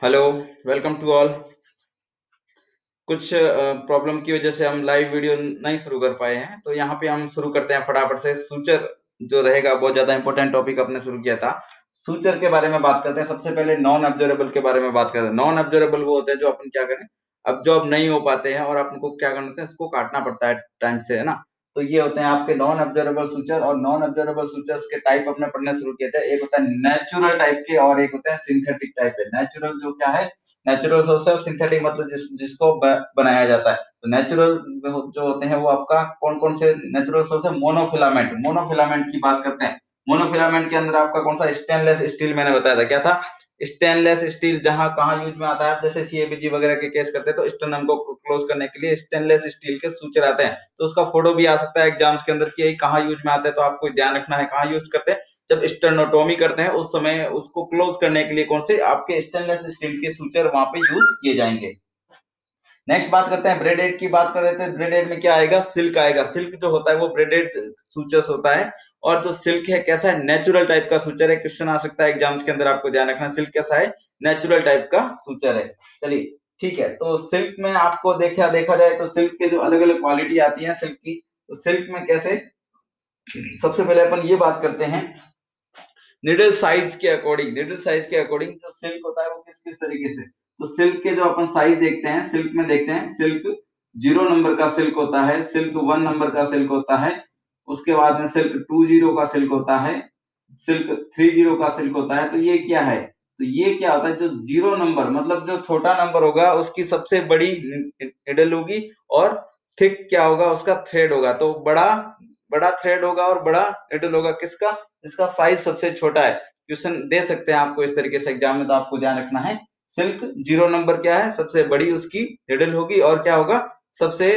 Hello, welcome to all. कुछ problem की वजह से हम लाइव वीडियो नहीं शुरू कर पाए हैं, तो यहाँ पे हम शुरू करते हैं फटाफट से। सूचर जो रहेगा बहुत ज्यादा इंपॉर्टेंट टॉपिक अपने शुरू किया था। सूचर के बारे में बात करते हैं। सबसे पहले नॉन ऑब्जर्वेबल के बारे में बात करते हैं। नॉन ऑब्जर्वेबल वो होते हैं जो अपन क्या करें, अब जॉब नहीं हो पाते हैं और आपको क्या करना होता है, इसको काटना पड़ता है टाइम से, है ना। तो ये होते हैं आपके नॉन ऑब्जर्वेबल सूचर। और नॉन ऑब्जर्वेबल सूचर्स के टाइप अपने पढ़ने शुरू किए थे। एक होता है नेचुरल टाइप के और एक होता है सिंथेटिक टाइप के। नेचुरल जो क्या है, नेचुरल सोर्स है। सिंथेटिक मतलब जिसको बनाया जाता है। तो नेचुरल जो होते हैं वो आपका कौन कौन से नेचुरल सोर्स है, मोनोफिलामेंट। मोनोफिलामेंट की बात करते हैं। मोनोफिलामेंट के अंदर आपका कौन सा, स्टेनलेस स्टील मैंने बताया था, क्या था, स्टेनलेस स्टील। जहां कहां यूज में आता है, जैसे सीएबीजी वगैरह के केस करते हैं तो स्टर्नम को क्लोज करने के लिए स्टेनलेस स्टील के सूचर आते हैं। तो उसका फोटो भी आ सकता है एग्जाम्स के अंदर कि कहां यूज में आते हैं, तो आपको ध्यान रखना है कहां यूज करते हैं। जब स्टेनोटोमी करते हैं उस समय उसको क्लोज करने के लिए कौन से आपके स्टेनलेस स्टील के सूचर वहां पे यूज किए जाएंगे। नेक्स्ट बात करते हैं ब्रेडेड की। बात कर रहे थे ब्रेडेड में क्या आएगा, सिल्क आएगा। सिल्क जो होता है वो ब्रेडेड सूचर्स होता है। और जो सिल्क है कैसा है, नेचुरल टाइप का सूचर है। क्वेश्चन आ सकता है एग्जाम्स के अंदर, आपको ध्यान रखना सिल्क कैसा है, नेचुरल टाइप का सूचर है। चलिए ठीक है। तो सिल्क में आपको देखा जाए तो सिल्क के जो अलग अलग क्वालिटी आती है सिल्क की, तो सिल्क में कैसे, सबसे पहले अपन ये बात करते हैं निडल साइज के अकॉर्डिंग। निडल साइज के अकॉर्डिंग जो सिल्क होता है वो किस किस तरीके से, तो सिल्क के जो अपन साइज देखते हैं, सिल्क में देखते हैं, सिल्क 0 नंबर का सिल्क होता है, सिल्क 1 नंबर का सिल्क होता है, उसके बाद में सिल्क 2 0 का सिल्क होता है, सिल्क 3 0 का सिल्क होता है। तो ये क्या है, तो ये क्या होता है, जो 0 नंबर मतलब जो छोटा नंबर होगा उसकी सबसे बड़ी निडल होगी और थिक क्या होगा, उसका थ्रेड होगा। तो बड़ा बड़ा थ्रेड होगा और बड़ा निडल होगा किसका, जिसका साइज सबसे छोटा है। क्वेश्चन दे सकते हैं आपको इस तरीके से एग्जाम में, तो आपको ध्यान रखना है सिल्क 0 नंबर क्या है, सबसे बड़ी उसकी निडल होगी और क्या होगा, सबसे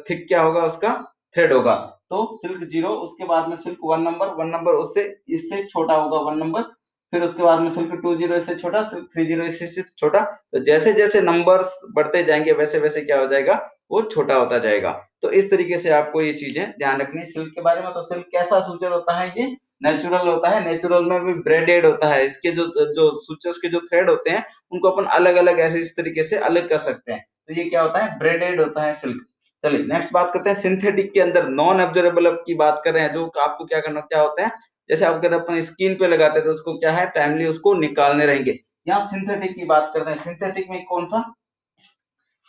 थिक क्या होगा, उसका थ्रेड होगा। तो सिल्क 0, उसके बाद में सिल्क 1 नंबर, 1 नंबर उससे इससे छोटा होगा 1 नंबर, फिर उसके बाद में सिल्क 2 0 इससे छोटा, सिल्क 3 0 इससे छोटा। तो जैसे जैसे नंबर्स बढ़ते जाएंगे वैसे वैसे क्या हो जाएगा, वो छोटा होता जाएगा। तो इस तरीके से आपको ये चीजें ध्यान रखनी है सिल्क के बारे में। तो सिल्क कैसा सूचर होता है, ये नेचुरल होता है। नेचुरल में भी ब्रेडेड होता है। इसके जो जो सूचर्स के जो थ्रेड होते हैं उनको अपन अलग अलग ऐसे इस तरीके से अलग कर सकते हैं। तो ये क्या होता है, ब्रेडेड होता है सिल्क। चलिए नेक्स्ट बात करते हैं सिंथेटिक के अंदर नॉन ऑब्जर्वेबल की बात कर रहे हैं। जो आपको क्या करना, क्या होता है, जैसे आप कहते हैं अपन स्किन पे लगाते हैं तो उसको क्या है, टाइमली उसको निकालने रहेंगे। यहाँ सिंथेटिक की बात करते हैं। सिंथेटिक में कौन सा,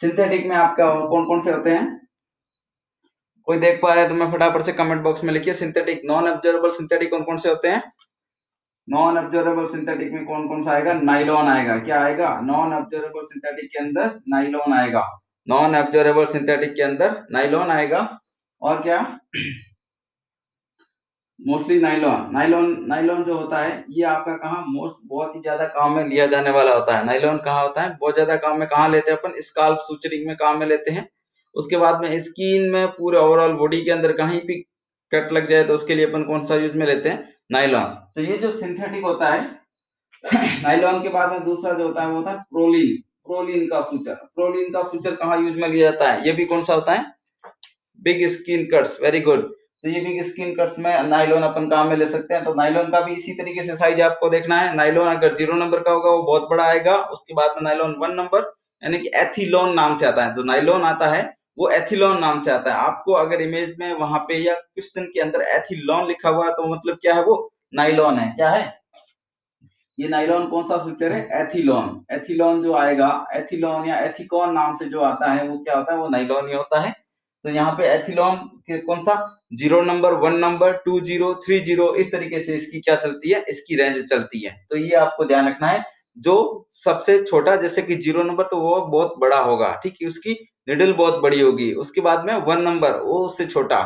सिंथेटिक में आपका कौन कौन से होते हैं, कोई देख पा रहे हैं तो मैं फटाफट से कमेंट बॉक्स में लिखिए। सिंथेटिक नॉन ऑब्जर्वेबल सिंथेटिक कौन कौन से होते हैं। नॉन ऑब्जर्वेबल सिंथेटिक में कौन कौन सा आएगा, नाइलॉन आएगा। क्या आएगा, नॉन ऑब्जर्वेबल सिंथेटिक के अंदर नाइलॉन आएगा। नॉन ऑब्जर्वेबल सिंथेटिक के अंदर नाइलॉन आएगा। और क्या, मोस्टली नाइलॉन। नाइलॉन नाइलॉन जो होता है ये आपका कहाँ मोस्ट बहुत ही ज्यादा काम में लिया जाने वाला होता है। नाइलॉन कहाँ होता है, बहुत ज्यादा काम में कहाँ लेते हैं अपन, स्काल्प सूचरिंग में काम में लेते हैं। उसके बाद में स्किन में पूरे ओवरऑल बॉडी के अंदर कहीं भी कट लग जाए तो उसके लिए अपन कौन सा यूज में लेते हैं, नाइलॉन। तो ये जो सिंथेटिक होता है नाइलॉन के बाद में दूसरा जो होता है वो होता है प्रोलीन। प्रोलीन का सूचर, प्रोलीन का सूचर कहाँ यूज में लिया जाता है, ये भी कौन सा होता है, big skin cuts. Very good. तो ये बिग स्किन कट्स में नाइलॉन अपन काम में ले सकते हैं। तो नाइलॉन का भी इसी तरीके से साइज आपको देखना है। नाइलॉन अगर 0 नंबर का होगा वो बहुत बड़ा आएगा। उसके बाद में नाइलॉन 1 नंबर, यानी कि एथिलॉन नाम से आता है। जो नाइलॉन आता है वो एथिलॉन नाम से आता है। आपको अगर इमेज में वहां पे या क्वेश्चन के अंदर एथिलॉन लिखा हुआ है तो मतलब क्या है, वो नाइलॉन है। क्या है, ये नाइलॉन कौन सा सूचर है, एथिलॉन। एथिलॉन जो आएगा, एथिलॉन या एथिकॉन नाम से जो आता है वो क्या होता है, वो नाइलॉन ही होता है। तो यहाँ पे एथिलॉन के कौन सा, 0 नंबर, 1 नंबर, 2 0, 3 0, इस तरीके से इसकी क्या चलती है, इसकी रेंज चलती है। तो ये आपको ध्यान रखना है। जो सबसे छोटा जैसे कि 0 नंबर तो वो बहुत बड़ा होगा, ठीक है, उसकी निडल बहुत बड़ी होगी। उसके बाद में 1 नंबर वो उससे छोटा,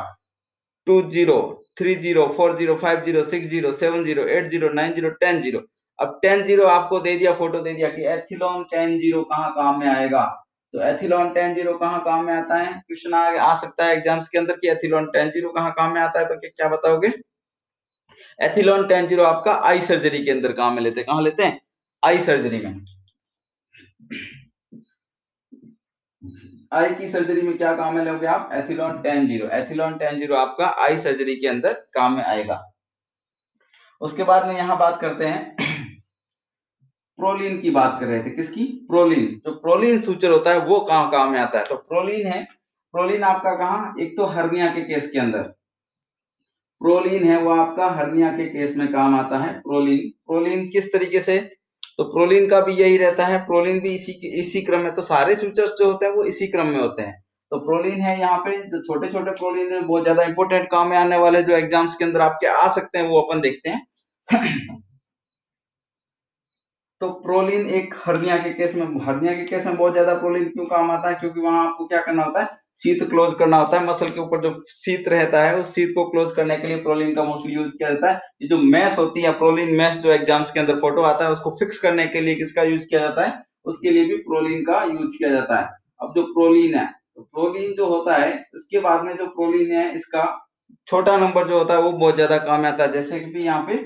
2 0, 3 0, 4 0, 5 0, 6 0, 7 0, 8 0, 9 0, 10 0। अब 10 0 आपको दे दिया, फोटो दे दिया कि एथिलॉन 10 0 कहाँ काम में आएगा। तो एथिलॉन 10 0 कहाँ काम में आता है, क्वेश्चन आ सकता है एग्जाम्स के अंदर कि एथिलॉन 10 0 कहाँ काम में आता है। तो क्या बताओगे, एथिलॉन 10 0 आपका आई सर्जरी के अंदर काम में लेते हैं। कहाँ लेते हैं, आई सर्जरी में। आई की सर्जरी में क्या काम में लोगे आप, एथिलॉन 10 0। एथिलॉन 10 0 आपका आई सर्जरी के अंदर काम में आएगा। उसके बाद में यहाँ बात करते हैं प्रोलीन की बात कर रहे थे, किसकी? प्रोलीन। जो प्रोलीन सूचर होता है वो कहाँ कहाँ में आता है? तो प्रोलीन है, प्रोलीन आपका कहाँ? एक तो हर्निया के केस के अंदर प्रोलीन है, वो आपका हर्निया के केस में काम आता है। प्रोलीन, प्रोलीन किस तरीके से? तो प्रोलीन का भी यही रहता है, प्रोलीन भी इसी क्रम में, तो सारे सूचर्स जो होते हैं वो इसी क्रम में होते हैं। तो प्रोलीन है यहाँ पे, जो छोटे छोटे प्रोलीन है बहुत ज्यादा इंपॉर्टेंट काम में आने वाले, जो एग्जाम्स के अंदर आपके आ सकते हैं, वो अपन देखते हैं। तो प्रोलीन एक हर्निया के केस में, हर्निया के केस में बहुत ज्यादा प्रोलीन क्यों काम आता है? क्योंकि वहां आपको क्या करना होता है? शीत क्लोज करना होता है, मसल के ऊपर जो शीत रहता है उस शीत को क्लोज करने के लिए प्रोलीन का मोस्टली यूज किया जाता है। ये जो मैश होती है, प्रोलीन मैश, जो एग्जाम्स के अंदर फोटो आता है, उसको फिक्स करने के लिए किसका यूज किया जाता है? उसके लिए भी प्रोलीन का यूज किया जाता है। अब जो प्रोलीन है, तो प्रोलीन जो होता है, इसके बाद में जो प्रोलीन है, इसका छोटा नंबर जो होता है वो बहुत ज्यादा काम में आता है। जैसे कि यहाँ पे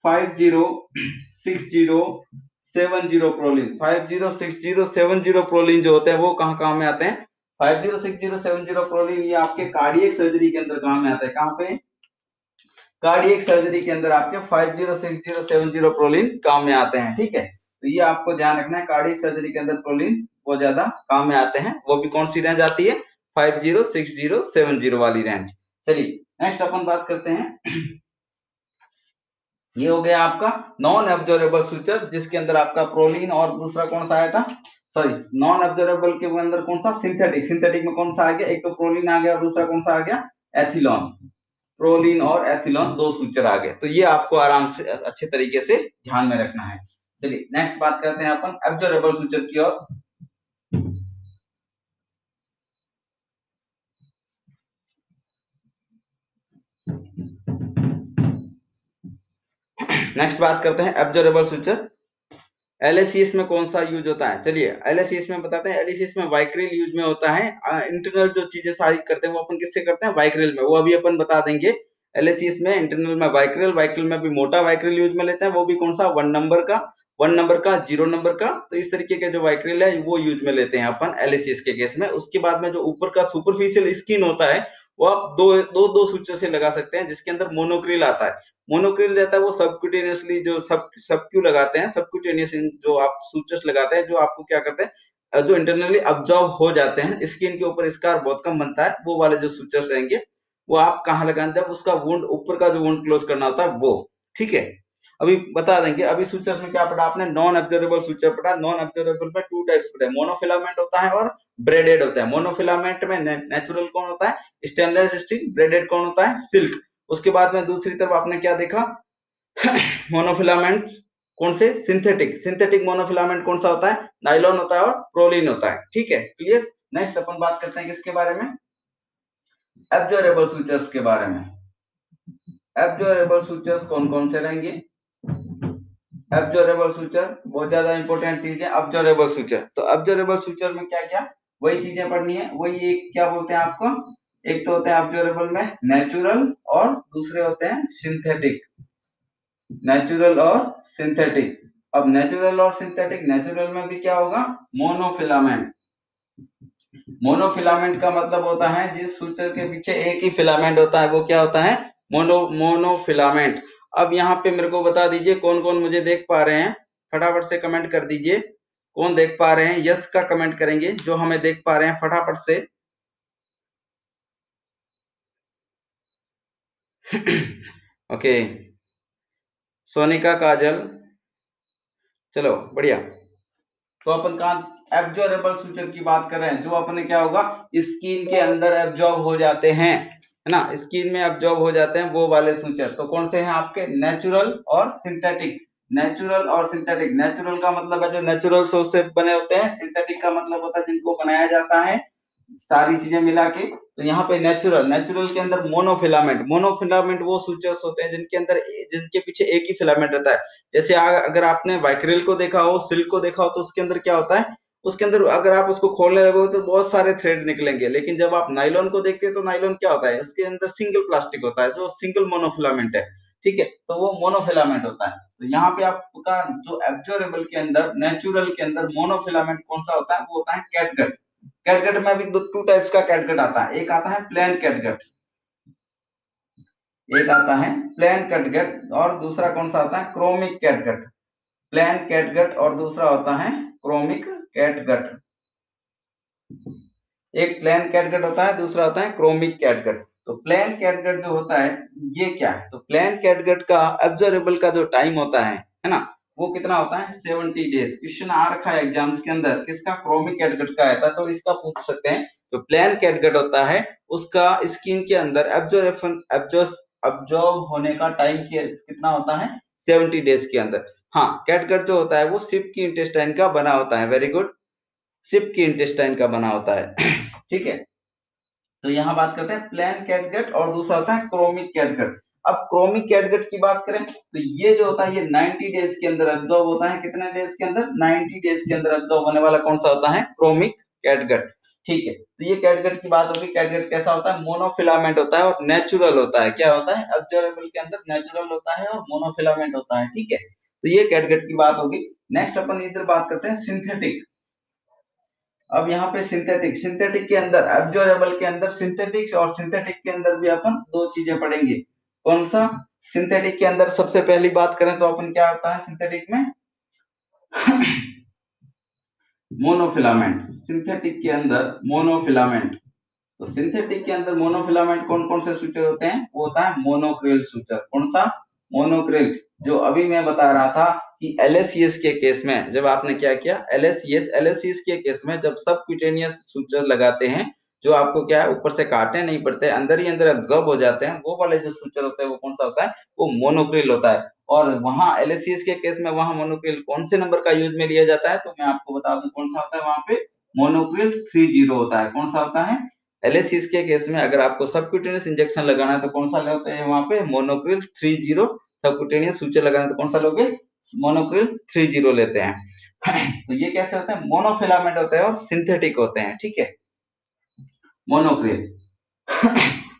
506070 प्रोलीन, 506070 प्रोलीन जो होते हैं वो कहाँ काम में आते हैं? 506070 प्रोलीन ये आपके कार्डियक सर्जरी के अंदर काम में आता है। कहाँ पे? कार्डियक सर्जरी के अंदर आपके 506070 प्रोलीन काम में आते हैं। ठीक है, तो ये आपको ध्यान रखना है, कार्डियक सर्जरी के अंदर प्रोलीन बहुत ज्यादा काम में आते हैं। वो भी कौन सी रेंज आती है? 506070 वाली रेंज। चलिए नेक्स्ट अपन बात करते हैं। ये हो गया आपका नॉन एब्जॉर्बेबल सूचर, जिसके अंदर आपका प्रोलीन और दूसरा कौन सा आया था? सॉरी, नॉन एब्जॉर्बेबल के अंदर कौन सा? सिंथेटिक। सिंथेटिक में कौन सा आ गया? एक तो प्रोलीन आ गया और दूसरा कौन सा आ गया? एथिलॉन। प्रोलीन और एथिलॉन दो सूचर आ गए। तो ये आपको आराम से अच्छे तरीके से ध्यान में रखना है। चलिए नेक्स्ट बात करते हैं अपन एब्जॉर्बेबल सूचर की ओर। नेक्स्ट बात करते हैं एब्जॉर्बेबल सूचर। एलएसीएस में कौन सा यूज होता है? चलिए एलएसीएस में बताते हैं। एलएसीएस में वाइक्रिल यूज में होता है। इंटरनल जो चीजें सारी करते हैं वो अपन किससे करते हैं? वाइक्रिल में। वो अभी अपन बता देंगे। एलएसीएस में इंटरनल में वाइक्रिल, वाइक्रिल में भी मोटा वाइक्रिल यूज में लेते हैं। वो भी कौन सा? 1 नंबर का 0 नंबर का। तो इस तरीके के जो वाइक्रिल है वो यूज में लेते हैं अपन एलएसीएस के केस में। उसके बाद में जो ऊपर का सुपरफिशियल स्किन होता है वो आप दो दो दो सूचर से लगा सकते हैं, जिसके अंदर मोनोक्रिल आता है। मोनोक्रिल रहता है वो सबक्यूटेनियसली, जो सबक्यू लगाते हैं, सबक्यूटेनियस जो आप सूचर्स लगाते हैं, जो आपको क्या करते हैं, जो इंटरनली अब्जॉर्ब हो जाते हैं, स्किन के ऊपर स्कार बहुत कम बनता है, वो वाले जो सूचर्स रहेंगे वो आप कहाँ लगाएं? जब उसका वुंड, ऊपर का जो वुंड क्लोज करना होता है वो। ठीक है, अभी बता देंगे। अभी सूचर्स में क्या पढ़ा आपने? नॉन एब्जॉर्बेबल सूचर पढ़ा। नॉन एब्जॉर्बेबल में टू टाइप्स पढ़े, मोनोफिलामेंट होता है और ब्रेडेड होता है। मोनोफिलामेंट में नेचुरल कौन होता है? Stainless steel. ब्रेडेड कौन होता है? सिल्क। उसके बाद में दूसरी तरफ आपने क्या देखा? मोनोफिलामेंट कौन से? सिंथेटिक। सिंथेटिक मोनोफिलामेंट कौन सा होता है? नाइलॉन होता है और प्रोलीन होता है। ठीक है, क्लियर। नेक्स्ट अपन बात करते हैं किसके बारे में? एब्जॉर्बेबल सूचर्स के बारे में। एब्जॉर्बेबल सूचर्स कौन कौन से रहेंगे? एब्जॉर्बेबल सूचर बहुत ज्यादा इंपॉर्टेंट चीज है। एब्जॉर्बेबल सूचर, तो एब्जॉर्बेबल सूचर में क्या क्या वही चीजें पढ़नी है। वही एक क्या बोलते हैं आपको? एक तो होते हैं एब्जॉर्बेबल में नेचुरल और दूसरे होते हैं सिंथेटिक। नेचुरल और सिंथेटिक। अब नेचुरल और सिंथेटिक, नेचुरल में भी क्या होगा? मोनोफिलामेंट। मोनोफिलामेंट का मतलब होता है जिस सूचर के पीछे एक ही फिलामेंट होता है, वो क्या होता है? मोनोफिलामेंट। अब यहाँ पे मेरे को बता दीजिए कौन कौन मुझे देख पा रहे हैं, फटाफट से कमेंट कर दीजिए। कौन देख पा रहे हैं? यस का कमेंट करेंगे जो हमें देख पा रहे हैं, फटाफट से। ओके, सोनिका, काजल, चलो बढ़िया। तो अपन कहा एब्जॉर्बेबल सूचर की बात कर रहे हैं, जो अपने क्या होगा? स्किन के अंदर एब्जॉर्ब हो जाते हैं, है ना, स्किन में एब्जॉर्ब हो जाते हैं, वो वाले सूचर। तो कौन से हैं आपके? नेचुरल और सिंथेटिक। नेचुरल और सिंथेटिक। नेचुरल का मतलब है जो नेचुरल सोर्स से बने होते हैं। सिंथेटिक का मतलब होता है जिनको बनाया जाता है, सारी चीजें मिला के। तो यहाँ पे नेचुरल, नेचुरल के अंदर मोनोफिलामेंट। मोनोफिलामेंट वो सूचर्स होते हैं जिनके अंदर, जिनके पीछे एक ही फिलामेंट रहता है। जैसे अगर आपने वाइक्रिल को देखा हो, सिल्क को देखा हो, तो उसके अंदर क्या होता है? उसके अंदर अगर आप उसको खोलने लगोगे तो बहुत सारे थ्रेड निकलेंगे। लेकिन जब आप नाइलॉन को देखते हैं तो नाइलॉन क्या होता है? उसके अंदर सिंगल प्लास्टिक होता है, जो सिंगल मोनोफिलामेंट है। ठीक है, तो वो मोनोफिलामेंट होता है। तो यहाँ पे आपका जो एब्जॉर्बेबल के अंदर, नेचुरल के अंदर मोनोफिलामेंट कौन सा होता है? वो होता है कैटगट। कैटगट में भी टू टाइप्स का कैटगट आता है। एक आता है प्लेन कैटगट, एक आता है प्लेन कैटगट, और दूसरा कौन सा आता है? Chromic catgut. प्लेन कैटगट और दूसरा होता है क्रोमिक कैटगट। एक प्लेन कैटगट होता है, दूसरा होता है क्रोमिक कैटगट। तो प्लेन कैटगट जो होता है ये क्या है, तो प्लेन कैटगट का ऑब्जर्वेबल का जो टाइम होता है ना, वो कितना होता है 70 डेज। क्वेश्चन आ रखा है एग्जाम्स के अंदर किसका, क्रोमिक कैटगट का आया था, तो इसका पूछ सकते हैं। जो प्लेन कैटगट होता है उसका स्किन के अंदर अब्जॉर्ब होने का टाइम कितना होता है 70 डेज के अंदर। हाँ, कैटगट जो होता है वो शिप की इंटेस्टाइन का बना होता है, वेरी गुड, शिप की इंटेस्टाइन का बना होता है ठीक है। तो यहाँ बात करते हैं प्लेन कैटगट और दूसरा होता है क्रोमिक कैटगट। अब क्रोमिक कैटगट की बात करें तो ये जो होता है ये 90 डेज के अंदर एब्जॉर्ब होता है। कितने डेज के अंदर, 90 डेज के अंदर एब्जॉर्ब होने वाला कौन सा होता है, क्रोमिक कैटगट। ठीक है, तो ये कैटगट की बात होगी। कैटगट कैसा होता है, मोनोफिलामेंट होता है और नेचुरल होता है। क्या होता है, ऑब्जर्वेबल के अंदर नेचुरल होता है और मोनोफिलामेंट होता है। ठीक है, तो ये कैटगट की बात होगी। नेक्स्ट अपन इधर बात करते हैं सिंथेटिक। अब यहाँ पे सिंथेटिक के अंदर ऑब्जर्वेबल के अंदर सिंथेटिक्स और सिंथेटिक के अंदर भी अपन दो चीजें पढ़ेंगे। कौन सा, सिंथेटिक के अंदर सबसे पहली बात करें तो अपन क्या होता है सिंथेटिक में मोनोफिलामेंट। सिंथेटिक के अंदर मोनोफिलामेंट, तो सिंथेटिक के अंदर मोनोफिलामेंट कौन कौन से सूचर होते हैं, वो होता है मोनोक्रिल सूचर। कौन सा, मोनोक्रिल। जो अभी मैं बता रहा था कि एलएससीएस के केस में जब आपने क्या किया, एलएससीएस के केस में जब सब क्यूटेनियस सूचर लगाते हैं, जो आपको क्या है ऊपर से काटने नहीं पड़ते, अंदर ही अंदर एब्जॉर्ब हो जाते हैं, वो वाले जो सूचर होते हैं वो कौन सा होता है, वो मोनोक्रिल होता है। और वहां एलएससीएस के केस में वहां मोनोक्रिल कौन से नंबर का यूज में लिया जाता है, तो मैं आपको बता दूं कौन सा होता है वहां पे, मोनोक्रिल 30 होता है। कौन सा होता है, एलएससीएस के केस में अगर आपको सबक्यूटेनियस इंजेक्शन लगाना है तो कौन सा लेते हैं वहां पे, मोनोक्रिल 30। सबक्यूटेनियस सूचर लगाना है तो कौन सा लोगे, मोनोक्रिल 30 लेते हैं तो ये कैसे होते हैं, मोनोफिलामेंट होते हैं और सिंथेटिक होते हैं। ठीक है, मोनोक्रिल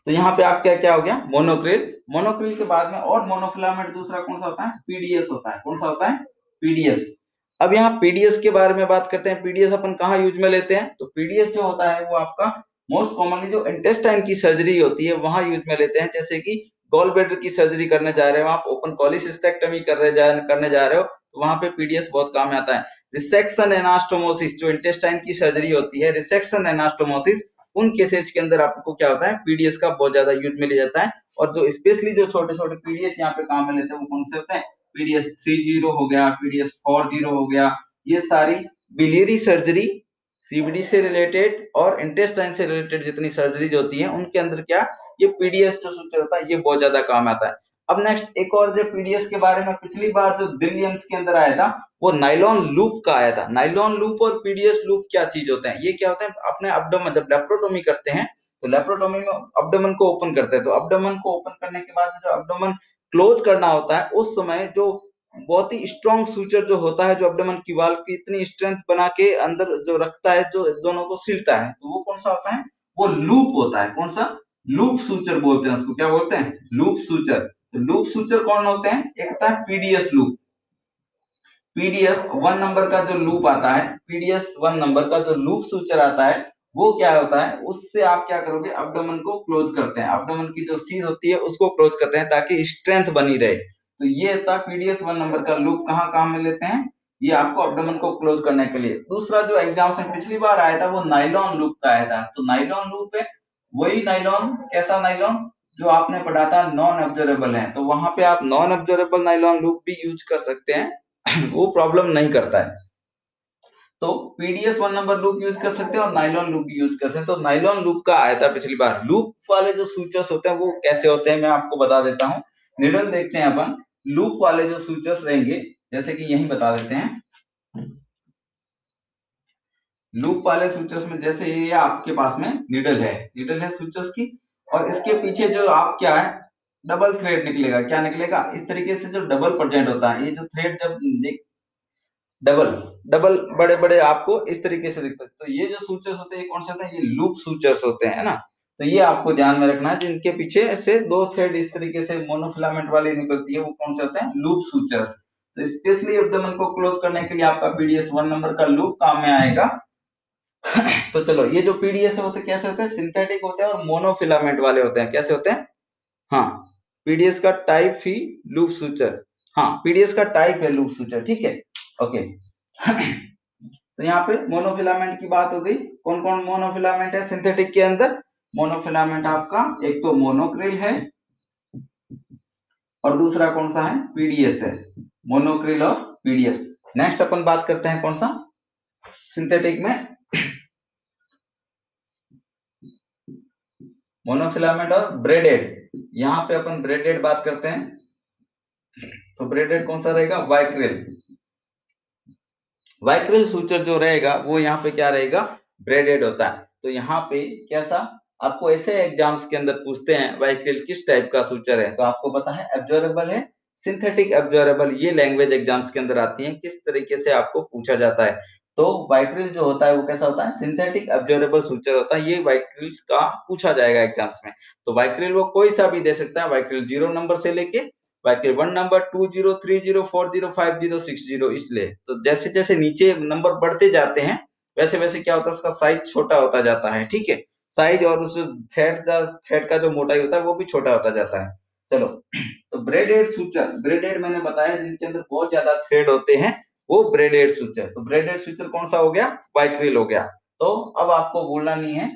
तो यहाँ पे आप क्या क्या हो गया, मोनोक्रिल। मोनोक्रिल के बाद में और मोनोफिलामेंट दूसरा कौन सा होता है, पीडीएस होता है। कौन सा होता है, पीडीएस। अब यहाँ पीडीएस के बारे में बात करते हैं। पीडीएस अपन कहाँ यूज में लेते हैं, तो पीडीएस जो होता है वो आपका मोस्ट कॉमनली जो इंटेस्टाइन की सर्जरी होती है वहां यूज में लेते हैं। जैसे कि गॉल ब्लैडर की सर्जरी करने जा रहे हो आप, ओपन कॉलिसिस्टेक्टमी करने जा रहे हो, तो वहां पे पीडीएस बहुत काम में आता है। रिसेक्शन एनास्टोमोसिस जो इंटेस्टाइन की सर्जरी होती है, रिसेक्शन एनास्टोमोसिस, उन केसेज के अंदर आपको क्या होता है, पीडीएस का बहुत ज्यादा यूज में लिया जाता है। और जो स्पेशली जो छोटे छोटे पीडीएस यहाँ पे काम में लेते हैं वो कौन से होते हैं, पीडीएस 30 हो गया, पीडीएस 40 हो गया। ये सारी बिलियरी सर्जरी, सीबीडी से रिलेटेड और इंटेस्टाइन से रिलेटेड जितनी सर्जरीज होती है उनके अंदर क्या, ये पीडीएस जो सूचर होता है ये बहुत ज्यादा काम आता है। अब नेक्स्ट एक और जो पीडीएस के बारे में पिछली बार जो विलियम्स के अंदर आया था वो नाइलॉन लूप का आया था। नाइलॉन लूप और पीडीएस लूप क्या चीज होते हैं, ये क्या होते हैं, अपने अब्डोमेन जब लेप्रोटोमी करते हैं तो लेप्रोटोमी में अब्डोमेन को ओपन करते हैं, तो अब्डोमेन को ओपन करने के बाद जो अब्डोमेन क्लोज करना होता है उस समय जो बहुत ही स्ट्रॉन्ग सूचर जो होता है, जो अब्डोमेन की वाल की इतनी स्ट्रेंथ बना के अंदर जो रखता है, जो दोनों को सिलता है, तो वो कौन सा होता है, वो लूप होता है। कौन सा, लूप सूचर बोलते हैं उसको, क्या बोलते हैं, लूप सूचर। तो लूप सूचर कौन होते हैं, एक होता है पीडीएस लूप। पीडीएस 1 नंबर का जो लूप आता है, पीडीएस 1 नंबर का जो लूप सूचर आता है वो क्या होता है, उससे आप क्या करोगे, अब्डोमेन को क्लोज करते हैं, अब्डोमेन की जो सीज होती है उसको क्लोज करते हैं ताकि स्ट्रेंथ बनी रहे। तो ये था पीडीएस 1 नंबर का लूप, कहाँ काम में लेते हैं, ये आपको अब्डोमेन को क्लोज करने के लिए। दूसरा जो एग्जाम में पिछली बार आया था वो नाइलॉन लूप का आया था। तो नाइलॉन लूप है वही नाइलॉन, कैसा नाइलॉन, जो आपने पढ़ा था नॉन ऑब्जर्वेबल है, तो वहां पे आप नॉन ऑब्जर्वेबल नाइलॉन लूप भी यूज कर सकते हैं वो प्रॉब्लम नहीं करता है। तो पीडीएस 1 नंबर लूप यूज कर सकते हैं और नाइलॉन लूप भी यूज कर सकते हैं। तो नाइलॉन लूप का आया था पिछली बार। लूप वाले जो सूचर्स होते हैं वो कैसे होते हैं मैं आपको बता देता हूँ। निडल देखते हैं अपन, लूप वाले जो सूचर्स रहेंगे जैसे कि यही बता देते हैं। लूप वाले सूचर्स में जैसे ये आपके पास में निडल है सूचर्स की, और इसके पीछे जो आप क्या है, डबल थ्रेड निकलेगा। क्या निकलेगा, इस तरीके से जो डबल प्रेजेंट होता है, ये जो थ्रेड जब डबल डबल बड़े बड़े आपको इस तरीके से दिखते हैं, तो ये जो सूचर्स होते हैं ये कौन से होते हैं, ये लूप सूचर्स होते हैं ना। तो ये आपको ध्यान में रखना है, जिनके पीछे ऐसे दो थ्रेड इस तरीके से मोनोफिलामेंट वाली निकलती है वो कौन से होते हैं, लूप सूचर्स। तो स्पेशली एब्डोमेन को क्लोज करने के लिए आपका पीडीएस 1 नंबर का लूप काम में आएगा तो चलो, ये जो पीडीएस होते हैं कैसे होते हैं, सिंथेटिक होते हैं और मोनोफिलामेंट वाले होते हैं। कैसे होते हैं, हाँ, पीडीएस का टाइप ही लूप सूचर। हाँ, पीडीएस का टाइप है लूप सूचर, ठीक है, ओके। तो यहाँ पे मोनोफिलामेंट की बात हो गई। कौन कौन मोनोफिलामेंट है सिंथेटिक के अंदर? मोनोफिलामेंट आपका एक तो मोनोक्रिल है और दूसरा कौन सा है? पीडीएस है। मोनोक्रिल और पीडीएस। नेक्स्ट अपन बात करते हैं कौन सा सिंथेटिक में, मोनोफिलामेंट और ब्रेडेड। यहाँ पे अपन ब्रेडेड बात करते हैं, तो ब्रेडेड कौन सा रहेगा? वाइक्रिल। वाइक्रिल सूचर जो रहेगा वो यहाँ पे क्या रहेगा? ब्रेडेड होता है। तो यहाँ पे कैसा आपको ऐसे एग्जाम्स के अंदर पूछते हैं वाइक्रिल किस टाइप का सूचर है, तो आपको पता है एब्जॉर्बल है, सिंथेटिक एब्जॉर्बल। ये लैंग्वेज एग्जाम्स के अंदर आती है, किस तरीके से आपको पूछा जाता है। तो वाइक्रिल जो होता है वो कैसा होता है? सिंथेटिक एब्जॉर्बल सूचर होता है। ये वाइक्रिल का पूछा जाएगा एग्जाम्स में। तो वाइक्रिल वो कोई सा भी दे सकता है, वाइक्रिल 0 नंबर से लेके वाइक्रिल 1 नंबर, 20, 30, 40, 50, 60, इसलिए तो जैसे जैसे नीचे नंबर बढ़ते जाते हैं वैसे वैसे क्या होता है, उसका साइज छोटा होता जाता है, ठीक है। साइज और उस थ्रेड का जो मोटाई होता है वो भी छोटा होता जाता है। चलो, तो ब्रेडेड सूचर, ब्रेडेड मैंने बताया जिनके अंदर बहुत ज्यादा थ्रेड होते हैं वो ब्रेडेड सूचर। तो ब्रेडेड सूचर कौन सा हो गया? वाइक्रिल हो गया। तो अब आपको बोलना नहीं है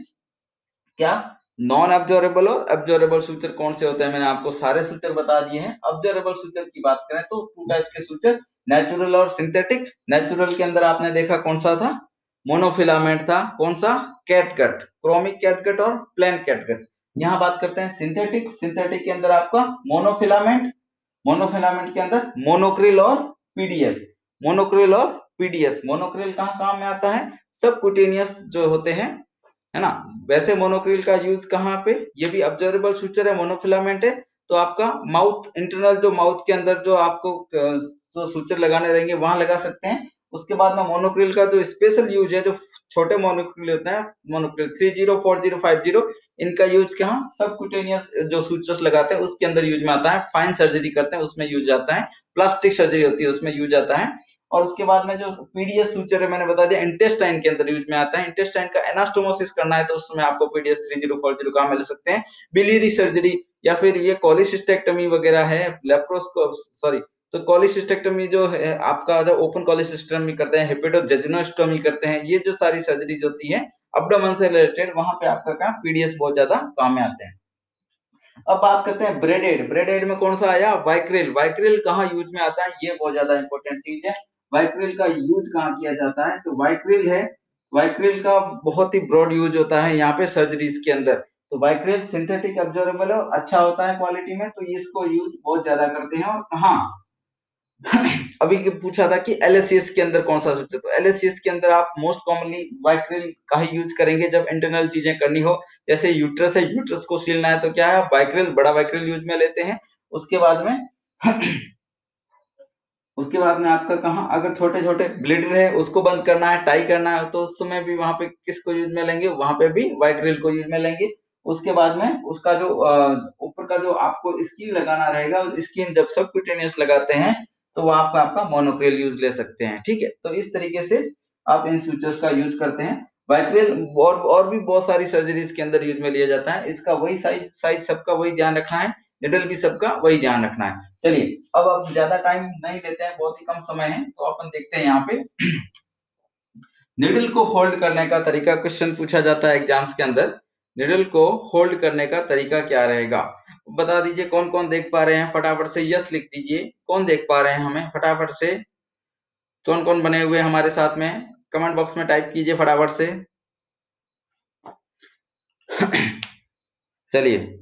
क्या नॉन एब्जॉर्बल और एब्जॉर्बल सूचर कौन से होते हैं। मैंने आपको सारे सूचर बता दिए हैं। एब्जॉर्बल सूचर की बात करें तो टू टाइप्स के सूचर, नेचुरल और सिंथेटिक। नेचुरल के अंदर आपने देखा कौन सा था? मोनोफिलामेंट था। कौन सा? कैटगट, क्रोमिक कैटगट और प्लेन कैटगट। यहाँ बात करते हैं सिंथेटिक। सिंथेटिक के अंदर आपका मोनोफिलामेंट, मोनोफिलामेंट के अंदर मोनोक्रिल और पीडीएस। मोनोक्रिल और पीडीएस। मोनोक्रिल कहाँ काम में आता है? सबक्यूटेनियस जो होते हैं, है ना। वैसे मोनोक्रिल का यूज कहाँ पे? ये भी ऑब्जर्वेबल सूचर है, मोनोफिलामेंट है। तो आपका माउथ, इंटरनल जो माउथ के अंदर जो आपको जो सूचर लगाने रहेंगे वहां लगा सकते हैं। उसके बाद में मोनोक्रिल का जो स्पेशल यूज है, जो छोटे मोनोक्रिल होते हैं, मोनोक्रिल 30, 40, 50, इनका यूज कहाँ? सबक्यूटेनियस जो सूचर्स लगाते हैं उसके अंदर यूज में आता है। फाइन सर्जरी करते हैं उसमें यूज आता है। प्लास्टिक सर्जरी होती है उसमें यूज आता है। और उसके बाद में जो पीडीएस सूचर है मैंने बता दिया इंटेस्टाइन के अंदर यूज में आता है। इंटेस्टाइन का एनास्टोमोसिस करना है तो उसमें आपको पीडीएस 30, 40 काम मिल सकते हैं। बिलियरी सर्जरी या फिर ये कोलिसिस्टेक्टमी वगैरह है, लेप्रोस्कोप, सॉरी, तो कोलिसिस्टेक्टमी जो है आपका, जो ओपन कोलिसिस्टेक्टमी करते हैं, हेपेटोजेजुनोस्टोमी करते हैं, ये जो सारी सर्जरीज होती है अब्डोमेन से रिलेटेड, वहां पे आपका क्या पीडीएस बहुत ज्यादा काम में आते हैं। अब बात करते हैं ब्रेडेड। ब्रेडेड में कौन सा आया? वाइक्रिल। वाइक्रिल कहाँ यूज में आता है? ये बहुत ज्यादा इंपॉर्टेंट चीज है। वाइक्रिल का यूज कहाँ किया जाता है? तो वाइक्रिल है, वाइक्रिल का बहुत ही ब्रॉड यूज होता है यहाँ पे सर्जरीज के अंदर। तो वाइक्रिल सिंथेटिक एब्जॉर्बल अच्छा होता है क्वालिटी में, तो इसको यूज बहुत ज्यादा करते हैं। और कहाँ अभी पूछा था कि एलएससीएस के अंदर कौन सा सूचर, तो एलएससीएस के अंदर आप मोस्ट कॉमनली वाइक्रिल का ही यूज करेंगे जब इंटरनल चीजें करनी हो। जैसे यूट्रस है, यूट्रस को सीलना है तो क्या है? वाइक्रिल, बड़ा वाइक्रिल यूज में लेते हैं। उसके बाद में उसके बाद में आपका कहाँ, अगर छोटे छोटे ब्लीडर है उसको बंद करना है, टाई करना है, तो उस समय भी वहां पे किसको यूज में लेंगे? वहां पे भी वाइक्रिल को यूज में लेंगे। उसके बाद में उसका जो ऊपर का जो आपको स्किन लगाना रहेगा, स्किन जब सबक्यूटेनियस लगाते हैं तो वो आपका मोनोक्रिल यूज ले सकते हैं, ठीक है। तो इस तरीके से आप इन सूचर्स का यूज करते हैं। वाइक्रिल और भी बहुत सारी सर्जरीज के अंदर यूज में लिया जाता है। इसका वही साइज साइज सबका वही ध्यान रखना है, निडल भी सबका वही ध्यान रखना है। चलिए, अब ज्यादा टाइम नहीं लेते हैं, बहुत ही कम समय है, तो अपन देखते हैं यहाँ पे निडल को होल्ड करने का तरीका। क्वेश्चन पूछा जाता है एग्जाम्स के अंदर, निडल को होल्ड करने का तरीका क्या रहेगा? बता दीजिए कौन कौन देख पा रहे हैं, फटाफट से यस लिख दीजिए। कौन देख पा रहे हैं हमें फटाफट से? कौन कौन बने हुए हमारे साथ में? कमेंट बॉक्स में टाइप कीजिए फटाफट से। चलिए,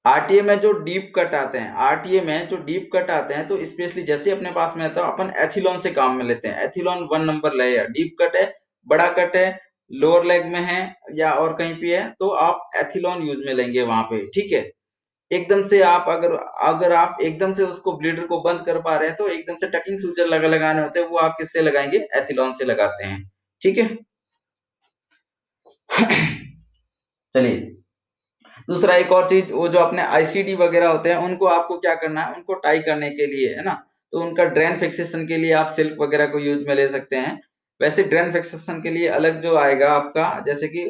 आरटीए में जो डीप कट आते हैं, आरटीए में जो डीप कट आते हैं, तो स्पेशली जैसे अपने पास में आता है अपन एथिलॉन से काम में लेते हैं। एथिलॉन 1 नंबर लेयर डीप कट है, बड़ा कट है, लोअर लेग में है या और कहीं पे है, तो आप एथिलॉन यूज में लेंगे वहां पे, ठीक है। एकदम से आप अगर अगर आप एकदम से उसको ब्लीडर को बंद कर पा रहे हैं तो एकदम से टकिंग सूचर लगाने होते हैं, वो आप किससे लगाएंगे? एथिलॉन से लगाते हैं, ठीक है। चलिए, दूसरा एक और चीज, वो जो अपने आईसीडी वगैरह होते हैं उनको आपको क्या करना है? उनको टाई करने के लिए, है ना, तो उनका ड्रेन फिक्सेशन के लिए आप सिल्क वगैरह को यूज में ले सकते हैं। वैसे ड्रेन फिक्सेशन के लिए अलग जो आएगा आपका, जैसे कि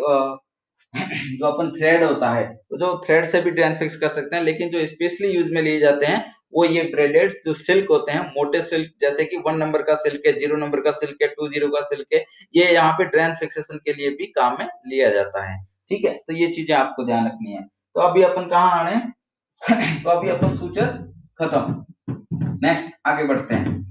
जो अपन थ्रेड होता है, तो जो थ्रेड से भी ड्रेन फिक्स कर सकते हैं, लेकिन जो स्पेशली यूज में लिए जाते हैं वो ये ब्रेडेड जो सिल्क होते हैं, मोटे सिल्क, जैसे कि 1 नंबर का सिल्क है, 0 नंबर का सिल्क है, 20 का सिल्क है, ये यहाँ पे ड्रेन फिक्सेशन के लिए भी काम में लिया जाता है। ठीक है, तो ये चीजें आपको ध्यान रखनी है। तो अभी अपन कहाँ आ रहे हैं? तो अभी अपन सूचर खत्म, नेक्स्ट आगे बढ़ते हैं।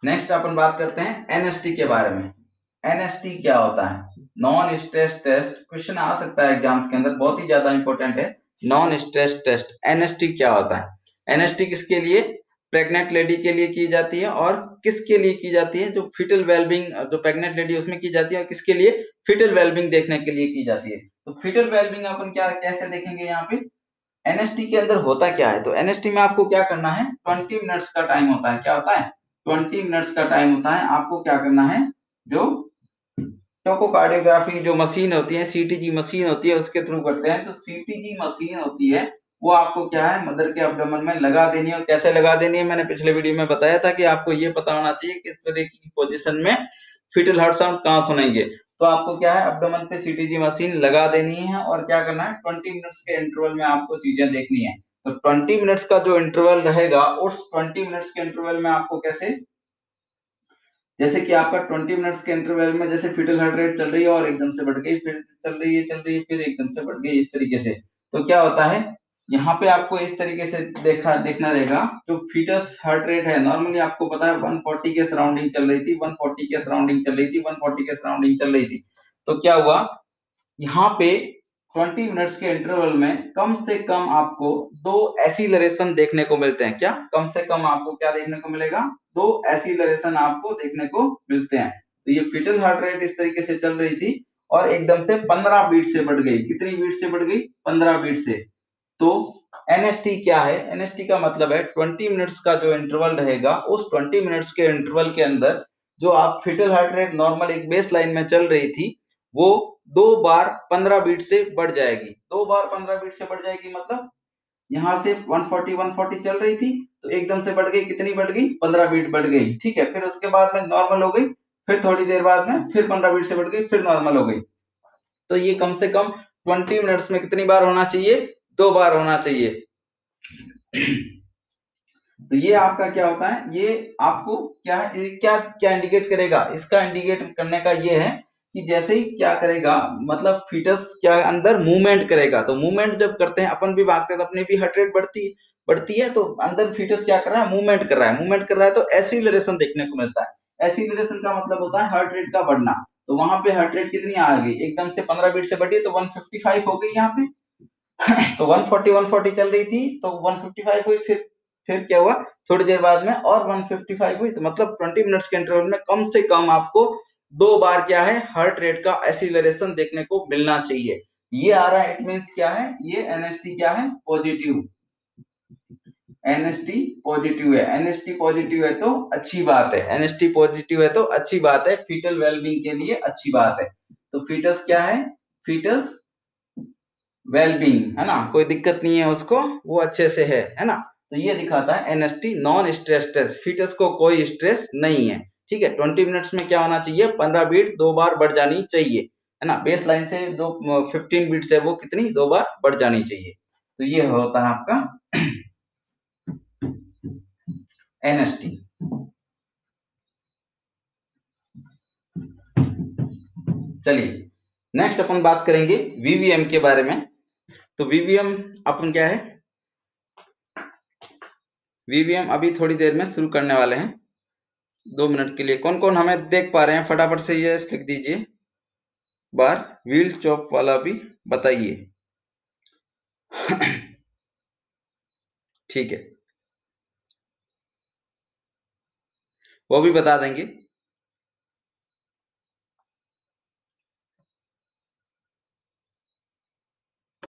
नेक्स्ट अपन बात करते हैं एनएसटी के बारे में। एनएसटी क्या होता है? नॉन स्ट्रेस टेस्ट, क्वेश्चन आ सकता है एग्जाम्स के अंदर, बहुत ही ज्यादा इंपॉर्टेंट है। नॉन स्ट्रेस टेस्ट, एनएसटी क्या होता है? एनएसटी किसके लिए? प्रेग्नेंट लेडी के लिए की जाती है, और किसके लिए की जाती है? जो फिटल वेलबिंग, जो प्रेग्नेंट लेडी उसमें की जाती है, और किसके लिए? फिटल वेलबिंग देखने के लिए की जाती है। तो फिटल वेलबिंग अपन क्या कैसे देखेंगे यहाँ पे? एनएसटी के अंदर होता क्या है? तो एनएसटी में आपको क्या करना है? 20 मिनट्स का टाइम होता है। क्या होता है? 20 मिनट्स का टाइम होता है। आपको क्या करना है? जो टोकोकार्डियोग्राफी जो मशीन होती है, सीटीजी मशीन होती है, उसके थ्रू करते हैं। तो सीटीजी मशीन होती है, वो आपको क्या है? मदर के अब्डोमेन में लगा देनी है। और कैसे लगा देनी है? मैंने पिछले वीडियो में बताया था कि आपको ये पता होना चाहिए किस तरह की पोजीशन में फीटल हार्ट साउंड कहाँ सुनेंगे। तो आपको क्या है? अब्डोमेन पे सीटीजी मशीन लगा देनी है, और क्या करना है? 20 मिनट्स के इंटरवल में आपको चीजें देखनी है। तो 20 मिनट्स का जो इंटरवल रहेगा, उस 20 मिनट्स के इंटरवल में आपको कैसे, जैसे कि आपका 20 मिनट्स के इंटरवल में जैसे फीटल हार्ट रेट चल रही है और एकदम से बढ़ गई, फिर चल रही है, फिर एकदम से बढ़ गई, इस तरीके से। तो क्या होता है? यहाँ पे आपको इस तरीके से देखना रहेगा। जो फीटस हार्ट रेट है, नॉर्मली आपको पता है 140 के सराउंडिंग चल रही थी, 140 के सराउंडिंग चल रही थी, 140 के सराउंडिंग चल रही थी। तो क्या हुआ? यहाँ पे 20 मिनट्स के इंटरवल में कम से कम आपको 2 एसिलरेशन देखने को मिलते हैं। क्या? कम से कम आपको क्या देखने को मिलेगा? 2 एसिलरेशन आपको देखने को मिलते हैं। तो ये फीटल हार्ट रेट इस तरीके से चल रही थी, और एकदम से 15 बीट से बढ़ गई। कितनी बीट से बढ़ गई? 15 बीट से। तो एनएसटी क्या है? एनएसटी का मतलब है 20 मिनट्स का जो इंटरवल रहेगा, उस 20 मिनट्स के इंटरवल के अंदर जो आप फीटल हार्ट रेट नॉर्मल एक बेस लाइन में चल रही थी, वो 2 बार 15 बीट से बढ़ जाएगी। 2 बार 15 बीट से बढ़ जाएगी, मतलब यहाँ से 140 चल रही थी, तो एकदम से बढ़ गई। कितनी बढ़ गई? 15 बीट बढ़ गई। ठीक है, फिर उसके बाद में नॉर्मल हो गई, फिर थोड़ी देर बाद में फिर 15 बीट से बढ़ गई, फिर नॉर्मल हो गई। तो ये कम से कम 20 मिनट्स में कितनी बार होना चाहिए? 2 बार होना चाहिए। तो ये आपका क्या होता है? ये आपको क्या है, क्या क्या इंडिकेट करेगा? इसका इंडिकेट करने का ये है कि जैसे ही क्या करेगा, मतलब फीटस क्या अंदर मूवमेंट करेगा। तो मूवमेंट जब करते हैं, अपन भी भागते हैं तो अपनी भी हार्ट रेट बढ़ती है, तो अंदर फीटस क्या कर रहा है? मूवमेंट कर रहा है। मूवमेंट कर रहा है तो एसिलरेशन देखने को मिलता है। एसिलरेशन का मतलब होता है हार्ट रेट का बढ़ना। तो वहां पे हार्ट रेट कितनी आ गई? एकदम से 15 बीट से बढ़ी, तो 155 हो गई यहाँ पे। तो 140 चल रही थी, तो 155 हुई, फिर क्या हुआ? थोड़ी देर बाद में और 155 हुई। तो मतलब 20 मिनट्स के इंटरवल में कम से कम आपको 2 बार क्या है? हार्ट रेट का एसिलरेशन देखने को मिलना चाहिए। ये आ रहा है, इट मींस क्या है? ये एनएसटी क्या है? पॉजिटिव। एनएसटी पॉजिटिव है। एनएसटी पॉजिटिव है तो अच्छी बात है। एनएसटी पॉजिटिव है तो अच्छी बात है, फीटल वेलबींग के लिए अच्छी बात है। तो फीटस क्या है? फीटस वेलबींग है ना, कोई दिक्कत नहीं है उसको, वो अच्छे से है ना। तो ये दिखाता है NST non stress test, foetus को कोई स्ट्रेस नहीं है। ठीक है, 20 मिनट्स में क्या होना चाहिए? 15 बीट 2 बार बढ़ जानी चाहिए, है ना। बेस लाइन से दो 15 बीट से वो कितनी? 2 बार बढ़ जानी चाहिए। तो ये होता है आपका एनएसटी। चलिए नेक्स्ट अपन बात करेंगे वीवीएम के बारे में। तो वीवीएम अपन क्या है? वीवीएम अभी थोड़ी देर में शुरू करने वाले हैं। 2 मिनट के लिए कौन कौन हमें देख पा रहे हैं? फटाफट से यस लिख दीजिए। बार व्हील चॉप वाला भी बताइए। ठीक है, वो भी बता देंगे।